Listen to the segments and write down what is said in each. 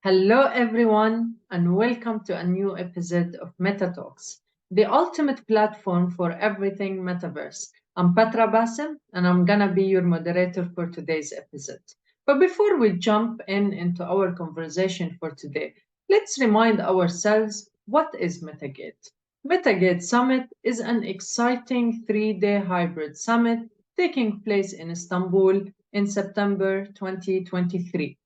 Hello, everyone, and welcome to a new episode of Meta Talks, the ultimate platform for everything metaverse. I'm Petra Bassem, and I'm gonna be your moderator for today's episode. But before we jump into our conversation for today, let's remind ourselves what is MetaGate. MetaGate Summit is an exciting 3-day hybrid summit taking place in Istanbul in September 2023.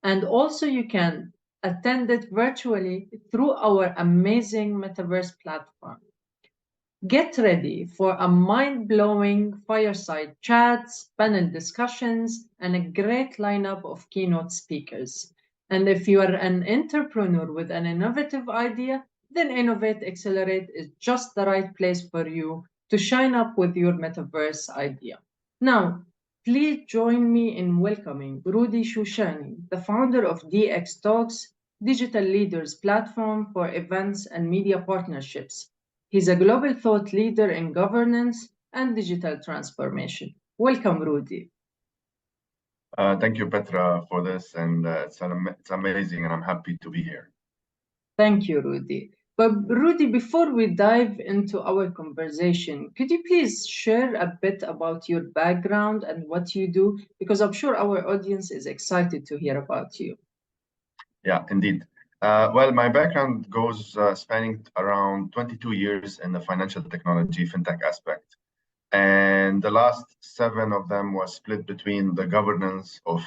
And also, you can attend it virtually through our amazing metaverse platform. Get ready for a mind blowing fireside chats, panel discussions, and a great lineup of keynote speakers. And if you are an entrepreneur with an innovative idea, then Innovate Accelerate is just the right place for you to shine up with your metaverse idea. Now, please join me in welcoming Rudy Shoushany, the founder of DXTALKS Digital Leaders Platform for events and media partnerships. He's a global thought leader in governance and digital transformation. Welcome, Rudy. Thank you, Petra, for this, and it's amazing, and I'm happy to be here. Thank you, Rudy. But Rudy, before we dive into our conversation, could you please share a bit about your background and what you do? Because I'm sure our audience is excited to hear about you. Yeah, indeed. Well, my background goes spanning around 22 years in the financial technology fintech aspect. And the last 7 of them was split between the governance of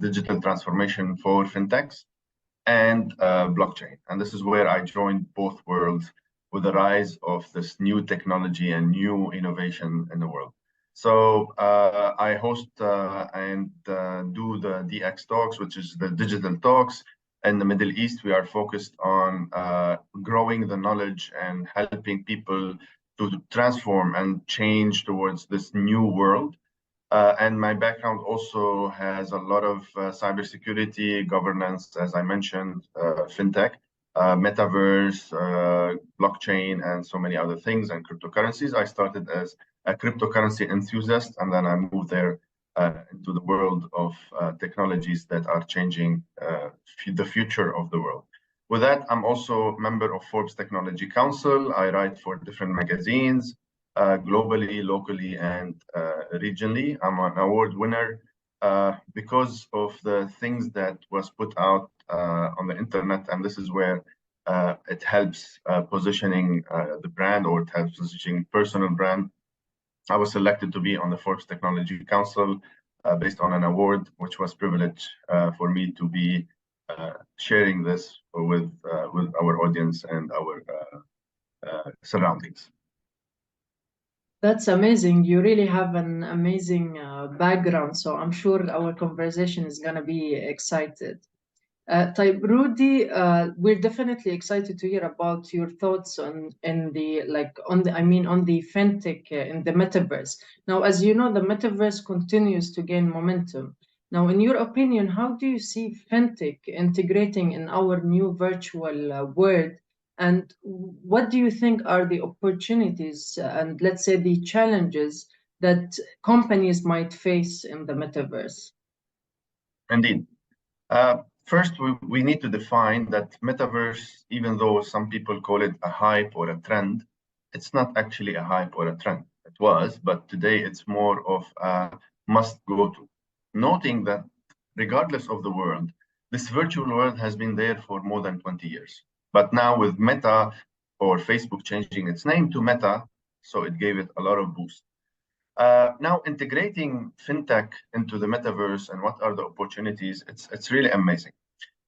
digital transformation for fintechs and blockchain. And this is where I joined both worlds with the rise of this new technology and new innovation in the world. So I host and do the DX Talks, which is the digital talks. In the Middle East, we are focused on growing the knowledge and helping people to transform and change towards this new world. And my background also has a lot of cybersecurity, governance, as I mentioned, fintech, metaverse, blockchain, and so many other things, and cryptocurrencies. I started as a cryptocurrency enthusiast, and then I moved there into the world of technologies that are changing the future of the world. With that, I'm also a member of Forbes Technology Council. I write for different magazines, globally, locally, and regionally. I'm an award winner because of the things that was put out on the internet, and this is where it helps positioning the brand, or it helps positioning personal brand. I was selected to be on the Forbes Technology Council based on an award, which was privilege for me to be sharing this with our audience and our surroundings. That's amazing. You really have an amazing background, so I'm sure our conversation is going to be excited. Rudy, we're definitely excited to hear about your thoughts on the fintech in the metaverse. Now, as you know, the metaverse continues to gain momentum. Now, in your opinion, how do you see fintech integrating in our new virtual world? And what do you think are the opportunities and, let's say, the challenges that companies might face in the metaverse? Indeed. First, we need to define that metaverse, even though some people call it a hype or a trend, it's not actually a hype or a trend. It was, but today it's more of a must go to. Noting that regardless of the world, this virtual world has been there for more than 20 years. But now with Meta or Facebook changing its name to Meta, so it gave it a lot of boost. Now integrating fintech into the metaverse and what are the opportunities, it's really amazing.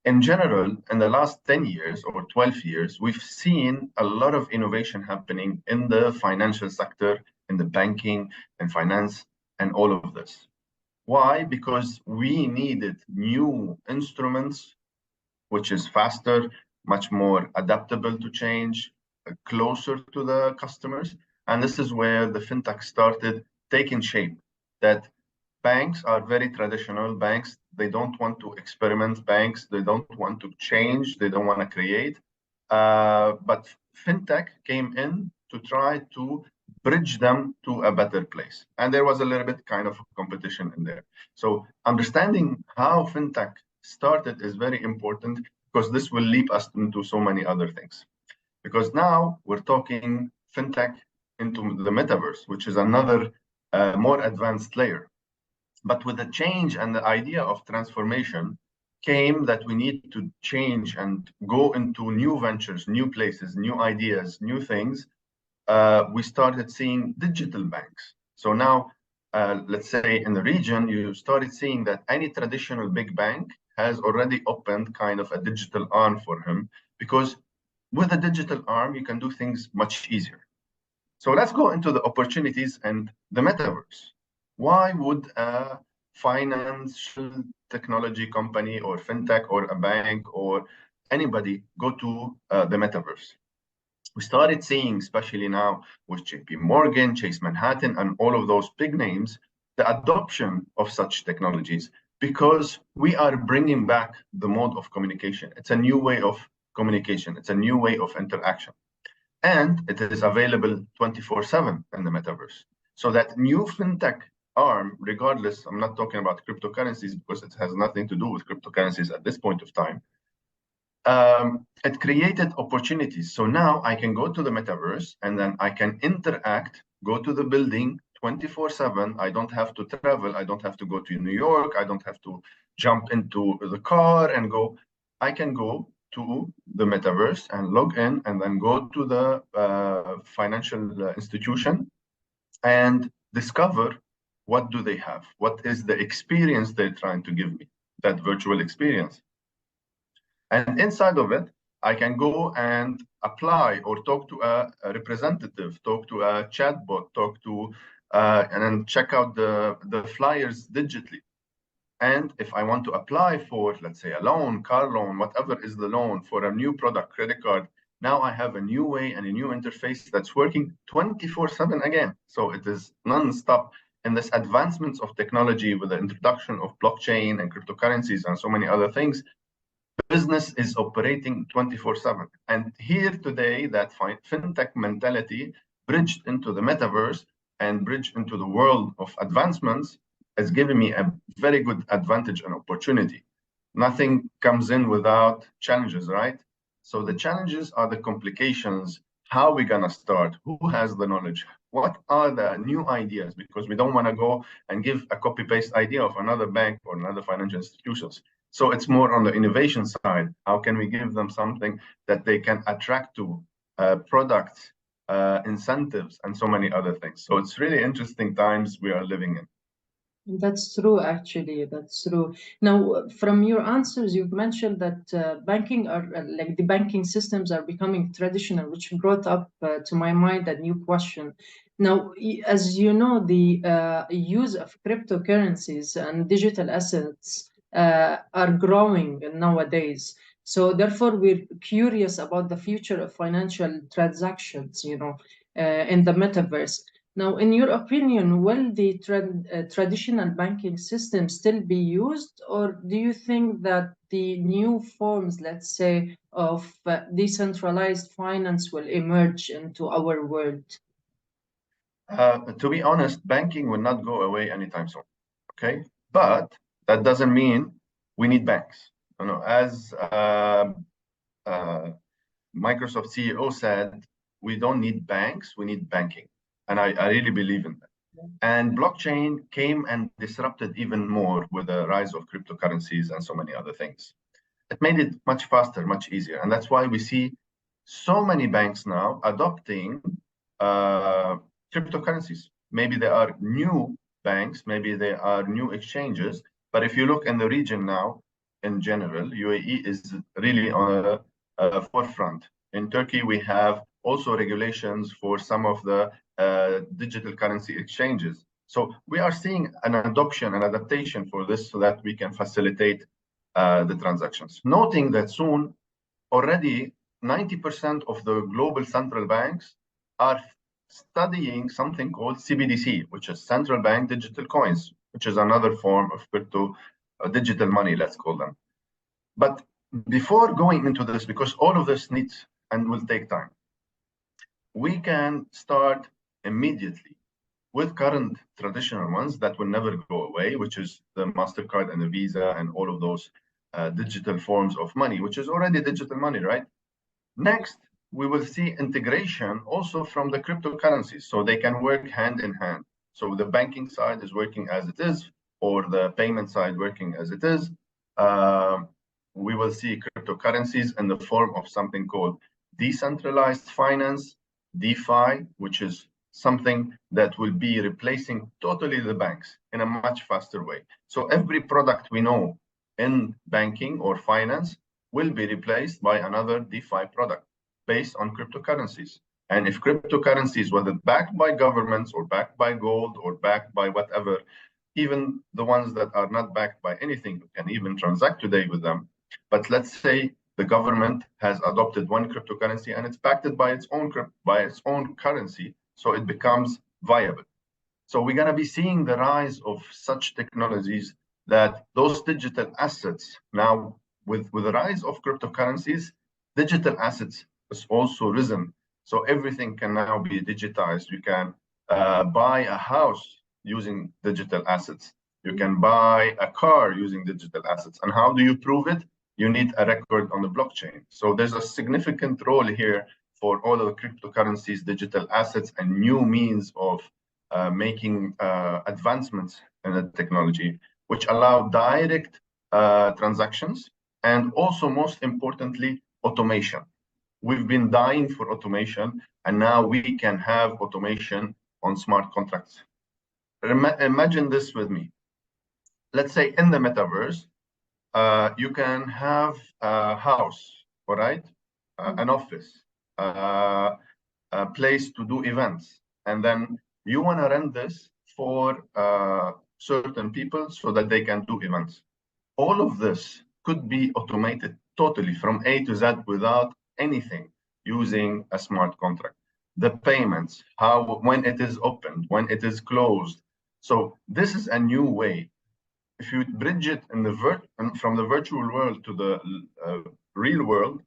In general, in the last 10 years or 12 years, we've seen a lot of innovation happening in the financial sector, in the banking and finance and all of this. Why? Because we needed new instruments, which is faster, much more adaptable to change, closer to the customers. And this is where the fintech started taking shape, that banks are very traditional. Banks, they don't want to experiment. Banks, they don't want to change. They don't want to create. But fintech came in to try to bridge them to a better place. And there was a little bit kind of competition in there. So understanding how fintech started is very important because this will lead us into so many other things. Because now we're talking fintech into the metaverse, which is another more advanced layer. But with the change and the idea of transformation came that we need to change and go into new ventures, new places, new ideas, new things. We started seeing digital banks. So now, let's say in the region, you started seeing that any traditional big bank has already opened kind of a digital arm for him, because with a digital arm, you can do things much easier. So let's go into the opportunities and the metaverse. Why would a financial technology company or fintech or a bank or anybody go to the metaverse? We started seeing, especially now with JP Morgan, Chase Manhattan, and all of those big names, the adoption of such technologies, because we are bringing back the mode of communication. It's a new way of communication. It's a new way of interaction. And it is available 24/7 in the metaverse. So that new fintech arm, regardless, I'm not talking about cryptocurrencies because it has nothing to do with cryptocurrencies at this point of time. It created opportunities. So now I can go to the metaverse and then I can interact, go to the building 24/7. I don't have to travel. I don't have to go to New York. I don't have to jump into the car and go. I can go to the metaverse and log in and then go to the financial institution and discover what do they have, what is the experience they're trying to give me, that virtual experience. And inside of it, I can go and apply or talk to a representative, talk to a chatbot, talk to, and then check out the flyers digitally. And if I want to apply for, let's say, a loan, car loan, whatever is the loan for a new product, credit card, now I have a new way and a new interface that's working 24/7 again. So it is non-stop. And this advancements of technology with the introduction of blockchain and cryptocurrencies and so many other things, business is operating 24/7. And here today, that fintech mentality bridged into the metaverse and bridged into the world of advancements has given me a very good advantage and opportunity. Nothing comes in without challenges, right? So the challenges are the complications. How are we going to start? Who has the knowledge? What are the new ideas? Because we don't want to go and give a copy-paste idea of another bank or another financial institutions. So it's more on the innovation side. How can we give them something that they can attract to, products, incentives, and so many other things. So it's really interesting times we are living in. That's true, actually. That's true. Now, from your answers, you've mentioned that banking are like the banking systems are becoming traditional, which brought up to my mind a new question. Now, as you know, the use of cryptocurrencies and digital assets are growing nowadays. So, therefore, we're curious about the future of financial transactions, in the metaverse. Now, in your opinion, will the traditional banking system still be used, or do you think that the new forms, let's say, of decentralized finance will emerge into our world? To be honest, banking will not go away anytime soon. Okay, but that doesn't mean we need banks. As Microsoft CEO said, we don't need banks, we need banking. And I really believe in that. And blockchain came and disrupted even more with the rise of cryptocurrencies and so many other things. It made it much faster, much easier. And that's why we see so many banks now adopting cryptocurrencies. Maybe they are new banks, maybe they are new exchanges. But if you look in the region now, in general, UAE is really on a forefront. In Turkey, we have also regulations for some of the digital currency exchanges. So we are seeing an adoption and adaptation for this so that we can facilitate the transactions. Noting that soon, already 90% of the global central banks are studying something called CBDC, which is central bank digital coins, which is another form of crypto digital money, let's call them. But before going into this, because all of this needs and will take time, we can start immediately with current traditional ones that will never go away, which is the MasterCard and the Visa and all of those digital forms of money, which is already digital money, right? Next, we will see integration also from the cryptocurrencies, so they can work hand in hand. So the banking side is working as it is, or the payment side working as it is. We will see cryptocurrencies in the form of something called decentralized finance, DeFi, which is something that will be replacing totally the banks in a much faster way. So every product we know in banking or finance will be replaced by another DeFi product based on cryptocurrencies. And if cryptocurrencies, whether backed by governments or backed by gold or backed by whatever, even the ones that are not backed by anything, you can even transact today with them. But let's say the government has adopted one cryptocurrency and it's backed by its own currency, so it becomes viable. So we're going to be seeing the rise of such technologies, that those digital assets now, with the rise of cryptocurrencies, digital assets has also risen. So everything can now be digitized. You can buy a house using digital assets. You can buy a car using digital assets. And how do you prove it? You need a record on the blockchain. So there's a significant role here for all of the cryptocurrencies, digital assets, and new means of making advancements in the technology, which allow direct transactions, and also, most importantly, automation. We've been dying for automation, and now we can have automation on smart contracts. Imagine this with me. Let's say in the metaverse, you can have a house, all right, an office, a place to do events, and then you want to rent this for certain people so that they can do events. All of this could be automated totally from A to Z without anything, using a smart contract. The payments, when it is opened, when it is closed. So this is a new way. If you bridge it from the virtual world to the real world,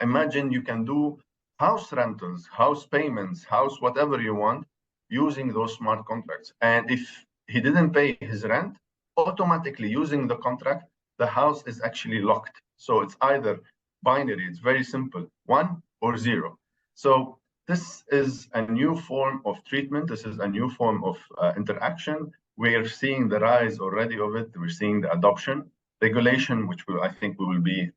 imagine you can do house rentals, house payments, house whatever you want, using those smart contracts. And if he didn't pay his rent, automatically using the contract, the house is actually locked. So it's either binary, it's very simple, 1 or 0. So this is a new form of treatment. This is a new form of interaction. We're seeing the rise already of it. We're seeing the adoption. Regulation, which I think we will be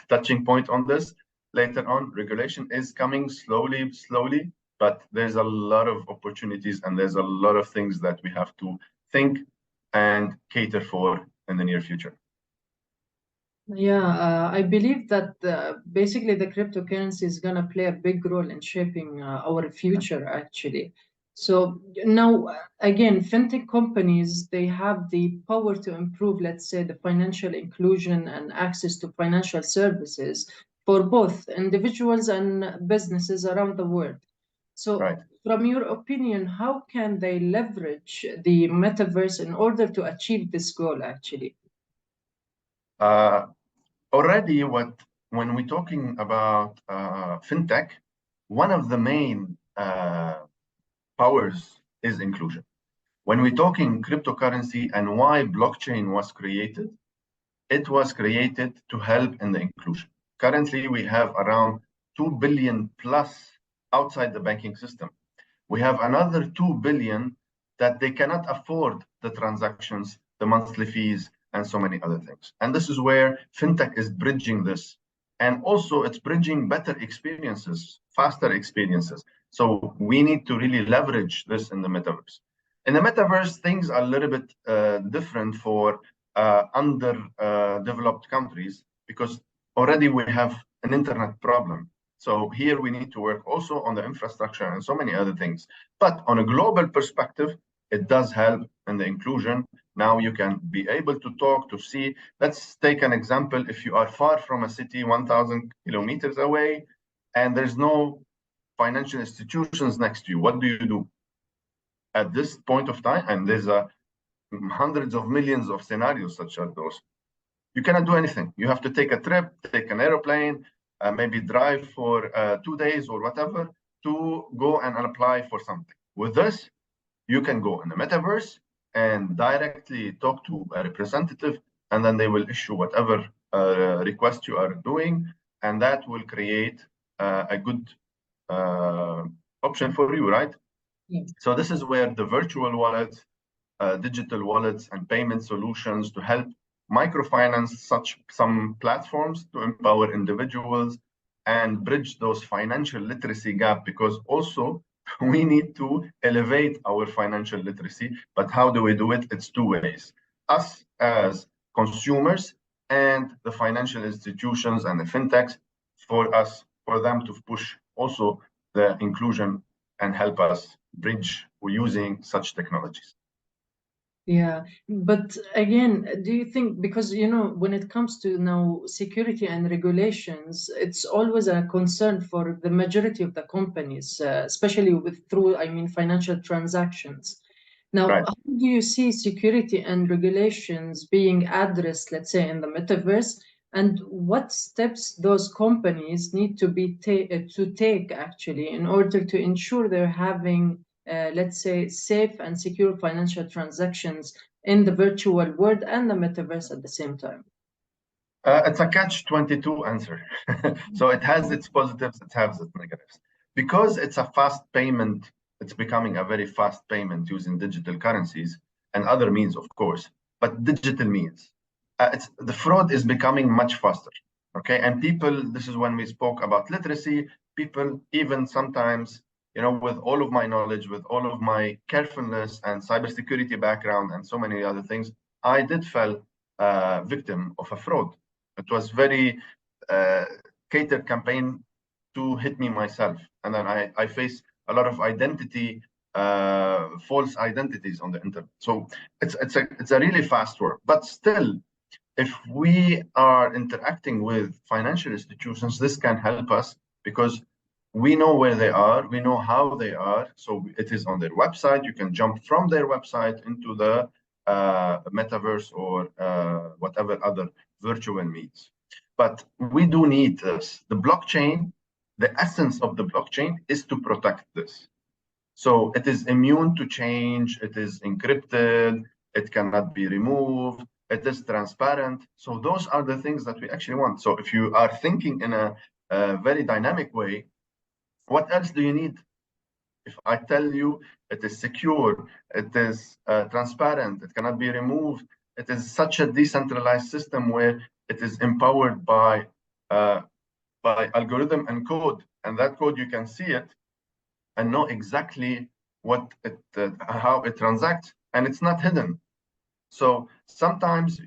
touching point on this later on. Regulation is coming slowly, but there's a lot of opportunities, and there's a lot of things that we have to think and cater for in the near future. Yeah, I believe that basically the cryptocurrency is going to play a big role in shaping our future, actually. So now, again, fintech companies, they have the power to improve, let's say, the financial inclusion and access to financial services for both individuals and businesses around the world. So right. From your opinion, how can they leverage the metaverse in order to achieve this goal, actually? Already, when we're talking about fintech, one of the main powers is inclusion. When we're talking cryptocurrency and why blockchain was created, it was created to help in the inclusion. Currently, we have around 2 billion plus outside the banking system. We have another 2 billion that they cannot afford the transactions, the monthly fees, and so many other things. And this is where fintech is bridging this. And also it's bridging better experiences, faster experiences. So we need to really leverage this in the metaverse. In the metaverse, things are a little bit different for underdeveloped countries, because already we have an internet problem. So here we need to work also on the infrastructure and so many other things. But on a global perspective, it does help in the inclusion. Now you can be able to talk, to see. Let's take an example. If you are far from a city, 1,000 kilometers away, and there's no financial institutions next to you, what do you do? At this point of time, and there's hundreds of millions of scenarios such as those, you cannot do anything. You have to take a trip, take an airplane, maybe drive for 2 days or whatever to go and apply for something. With this, you can go in the metaverse and directly talk to a representative and then they will issue whatever request you are doing, and that will create a good option for you, right? Yeah. So this is where the virtual wallets, digital wallets, and payment solutions to help microfinance some platforms to empower individuals and bridge those financial literacy gap, because also we need to elevate our financial literacy. But how do we do it? It's two ways: us as consumers and the financial institutions and the fintechs, for them to push also the inclusion and help us bridge using such technologies. Yeah, but again, do you think, because when it comes to now security and regulations, it's always a concern for the majority of the companies, especially through, I mean, financial transactions. Now, Right. how do you see security and regulations being addressed, let's say, in the metaverse, and what steps those companies need to take actually in order to ensure they're having let's say, safe and secure financial transactions in the virtual world and the metaverse at the same time? It's a catch-22 answer. So it has its positives, it has its negatives. Because it's a fast payment, it's becoming a very fast payment using digital currencies and other means, of course, but digital means. The fraud is becoming much faster. Okay, and people, this is when we spoke about literacy, people even sometimes, with all of my knowledge, with all of my carefulness and cybersecurity background and so many other things, I did fall victim of a fraud. It was very catered campaign to hit me myself, and then I face a lot of false identities on the internet. So it's a really fast work, but still, if we are interacting with financial institutions, this can help us because we know where they are, we know how they are. So it is on their website. You can jump from their website into the metaverse or whatever other virtual means. But we do need this. The blockchain, the essence of the blockchain is to protect this. So it is immune to change, it is encrypted, it cannot be removed, it is transparent. So those are the things that we actually want. So if you are thinking in a very dynamic way, what else do you need? If I tell you it is secure, it is transparent, it cannot be removed, it is such a decentralized system where it is empowered by algorithm and code, and that code you can see it and know exactly how it transacts, and it's not hidden. So sometimes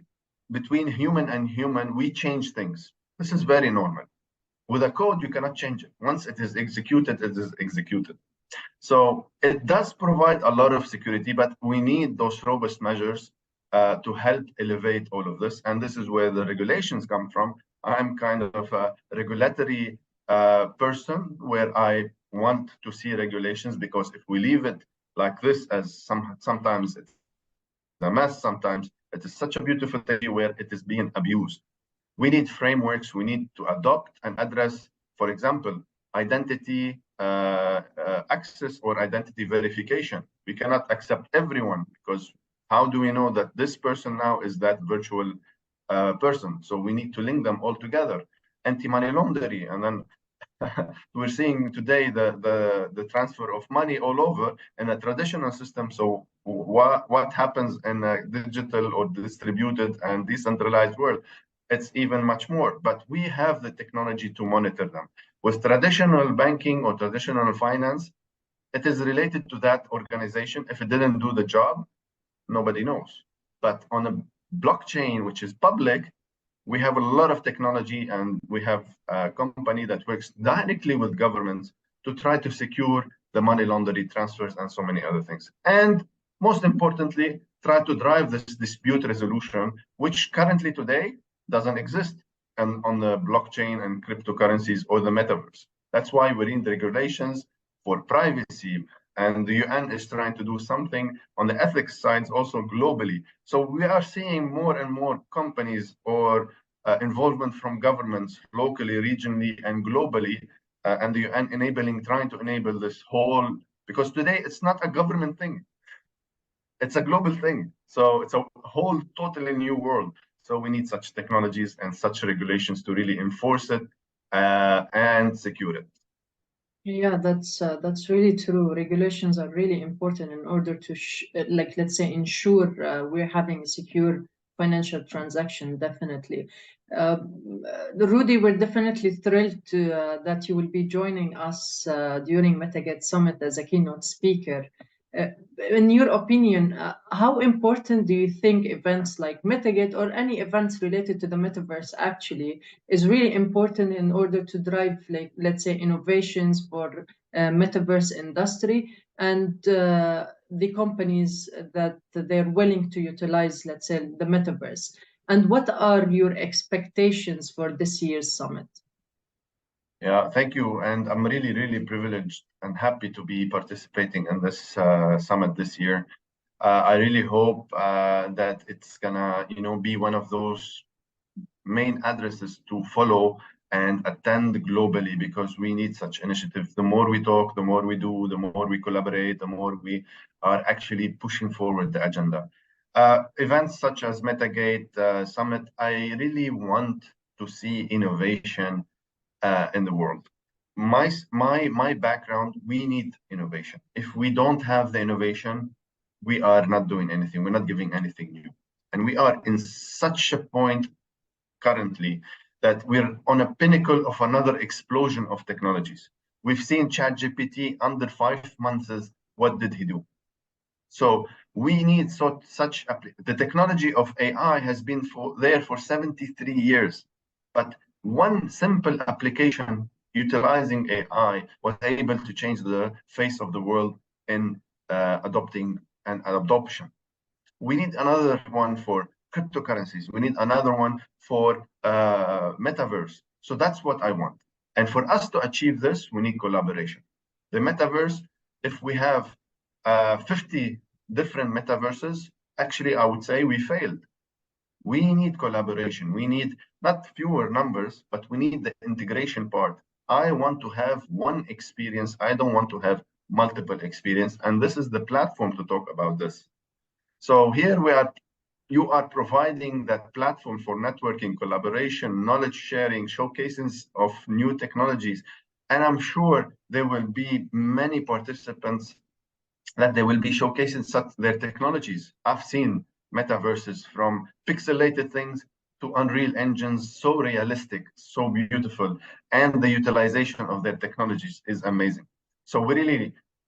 between human and human, we change things. This is very normal. With a code, you cannot change it. Once it is executed, it is executed. So it does provide a lot of security, but we need those robust measures to help elevate all of this. And this is where the regulations come from. I'm kind of a regulatory person where I want to see regulations, because if we leave it like this, as sometimes it's a mess, sometimes it is such a beautiful thing where it is being abused. We need frameworks, we need to adopt and address, for example, identity access or identity verification. We cannot accept everyone, because how do we know that this person now is that virtual person? So we need to link them all together. Anti-money laundering, and then we're seeing today the transfer of money all over in a traditional system. So what happens in a digital or distributed and decentralized world? It's even much more, but we have the technology to monitor them. With traditional banking or traditional finance, it is related to that organization. If it didn't do the job, nobody knows. But on a blockchain, which is public, we have a lot of technology, and we have a company that works directly with governments to try to secure the money laundering transfers and so many other things. And most importantly, try to drive this dispute resolution, which currently today doesn't exist on the blockchain and cryptocurrencies or the metaverse. That's why we're in the regulations for privacy, and the UN is trying to do something on the ethics side also globally. So we are seeing more and more companies or involvement from governments locally, regionally, and globally, and the UN trying to enable this whole, because today it's not a government thing. It's a global thing. So it's a whole totally new world. So we need such technologies and such regulations to really enforce it and secure it. Yeah, that's really true. Regulations are really important in order to, like, let's say, ensure we're having a secure financial transaction. Definitely, Rudy, we're definitely thrilled that you will be joining us during MetaGate Summit as a keynote speaker. Uh, in your opinion, how important do you think events like MetaGate or any events related to the metaverse actually is really important in order to drive, like, let's say, innovations for metaverse industry and the companies that they're willing to utilize, let's say, the metaverse? And what are your expectations for this year's summit? Yeah, thank you. And I'm really, really privileged and happy to be participating in this summit this year. I really hope that it's gonna, be one of those main addresses to follow and attend globally, because we need such initiatives. The more we talk, the more we do, the more we collaborate, the more we are actually pushing forward the agenda. Events such as MetaGate Summit, I really want to see innovation in the world. My background, we need innovation. If we don't have the innovation, we are not doing anything. We're not giving anything new. And we are in such a point currently that we're on a pinnacle of another explosion of technologies. We've seen ChatGPT under 5 months. What did he do? So we need such the technology of AI has been there for 73 years, but one simple application utilizing AI was able to change the face of the world in adopting and adoption. We need another one for cryptocurrencies. We need another one for metaverse. So that's what I want. And for us to achieve this, we need collaboration. The metaverse, if we have 50 different metaverses, actually, I would say we failed. We need collaboration. We need not fewer numbers, but we need the integration part. I want to have one experience. I don't want to have multiple experience. And this is the platform to talk about this. So here you are providing that platform for networking, collaboration, knowledge sharing, showcases of new technologies. And I'm sure there will be many participants that they will be showcasing such their technologies. I've seen metaverses from pixelated things to Unreal engines, so realistic, so beautiful, and the utilization of their technologies is amazing. So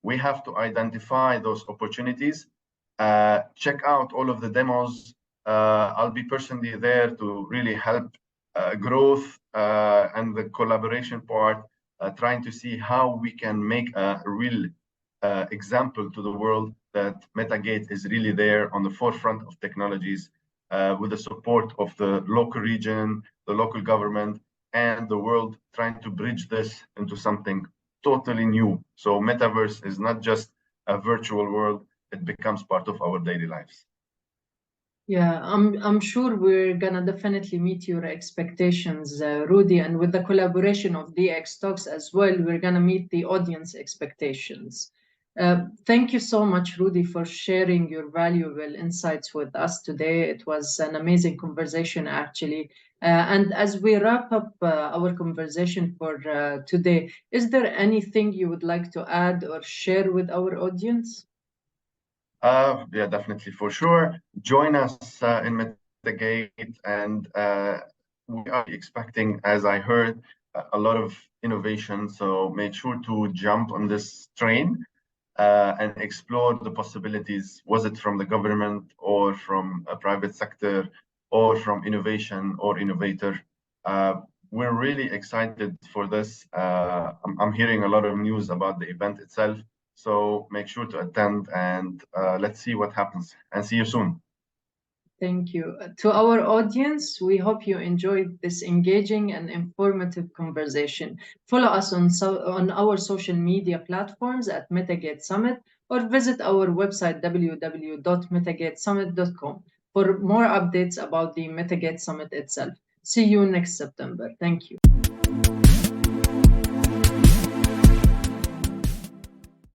we have to identify those opportunities. Check out all of the demos. I'll be personally there to really help growth and the collaboration part, trying to see how we can make a real example to the world that MetaGate is really there on the forefront of technologies with the support of the local region, the local government, and the world, trying to bridge this into something totally new. So metaverse is not just a virtual world, it becomes part of our daily lives. Yeah, I'm sure we're gonna definitely meet your expectations, Rudy, and with the collaboration of DXTALKS as well, we're gonna meet the audience expectations. Thank you so much, Rudy, for sharing your valuable insights with us today. It was an amazing conversation, actually. And as we wrap up our conversation for today, is there anything you would like to add or share with our audience? Yeah, definitely, for sure. Join us in MetaGate, and we are expecting, as I heard, a lot of innovation. So make sure to jump on this train and explore the possibilities. Was it from the government or from a private sector or from innovation or innovator? We're really excited for this. I'm hearing a lot of news about the event itself. So make sure to attend, and let's see what happens, and see you soon. Thank you. To our audience, we hope you enjoyed this engaging and informative conversation. Follow us on our social media platforms at MetaGate Summit, or visit our website www.metagatesummit.com for more updates about the MetaGate Summit itself. See you next September. Thank you.